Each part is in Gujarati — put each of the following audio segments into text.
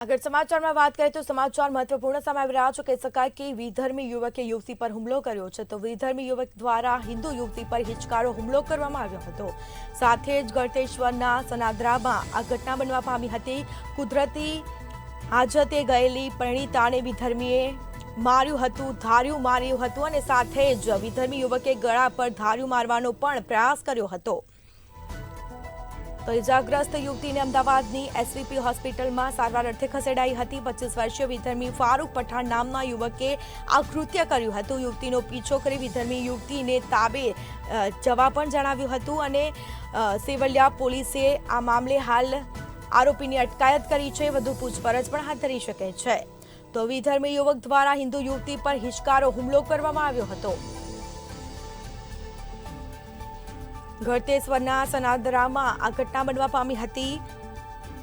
अगर समाचार में बात करें तो समाचार महत्वपूर्ण सामे આવી રહ્યા છે કહી શકાય કે વિધર્મી યુવકે યુવતી પર હુમલો કર્યો છે તો વિધર્મી યુવક દ્વારા હિન્દુ યુવતી પર હિચકારો હુમલો કરવામાં આવ્યો હતો સાથે જ ગળતેશ્વરના સનાદરામાં આ ઘટના બનવા પામી હતી કુદરતી હાજતે ગયેલી પરિણીતાને વિધર્મીએ ધાર્યું માર્યું હતું અને સાથે જ વિધર્મી યુવકે ગળા પર ધાર્યું મારવાનો પણ પ્રયાસ કર્યો હતો તો ઇજાગ્રસ્ત યુવતીને અમદાવાદની એસવીપી હોસ્પિટલમાં સારવાર અર્થે ખસેડાઈ હતી 25 વર્ષીય વિધર્મી ફારૂક પઠાણ નામના યુવકે આ કૃત્ય કર્યું હતું યુવતીનો પીછો કરી વિધર્મી યુવતીને તાબે જવા પણ જણાવ્યું હતું અને સેવલિયા પોલીસે આ મામલે હાલ આરોપીની અટકાયત કરી છે વધુ પૂછપરછ પણ હાથ ધરી શકે છે તો વિધર્મી યુવક દ્વારા હિન્દુ યુવતી પર હિચકારો હુમલો કરવામાં આવ્યો હતો ગળતેશ્વરના સનાદરામાં આ ઘટના બનવા પામી હતી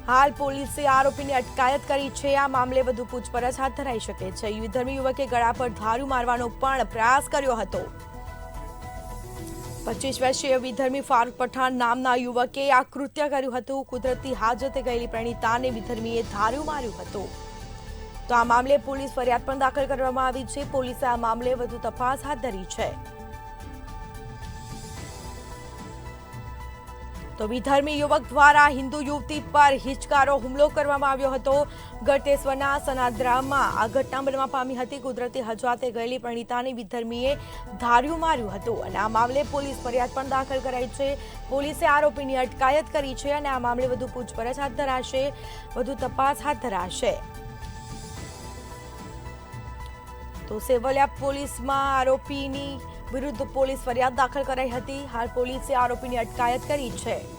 હાલ પોલીસે આરોપીની અટકાયત કરી છે આ મામલે વધુ પૂછપરછ હાથ ધરાઈ શકે છે વિધર્મી યુવકે ગળા પર ધાર્યું મારવાનો પણ પ્રયાસ કર્યો હતો 25 વર્ષીય વિધર્મી ફારૂક પઠાણ નામના યુવકે આ કૃત્ય કર્યું હતું કુદરતી હાજતે ગયેલી પરિણીતાને વિધર્મીએ ધાર્યું માર્યું હતું તો આ મામલે પોલીસ ફરિયાદ પણ દાખલ કરવામાં આવી છે પોલીસે આ મામલે વધુ તપાસ હાથ ધરી છે તો વિધર્મી યુવક દ્વારા હિન્દુ યુવતી પર હિચકારો હુમલો કરવામાં આવ્યો હતો ગળતેશ્વરના સનાદરામાં આ ઘટના બનવા પામી હતી કુદરતી હજાતે ગયેલી પરિણીતાને વિધર્મીએ ધાર્યું માર્યું હતું અને આ મામલે પોલીસ ફરિયાદ પણ દાખલ કરાઈ છે પોલીસે આરોપીની અટકાયત કરી છે અને આ મામલે વધુ પૂછપરછ હાથ ધરાશે વધુ તપાસ હાથ ધરાશે તો સેવલિયા પોલીસમાં આરોપીની વિરુદ્ધ પોલીસ ફરિયાદ દાખલ કરાઈ હતી હાલ પોલીસે આરોપીની અટકાયત કરી છે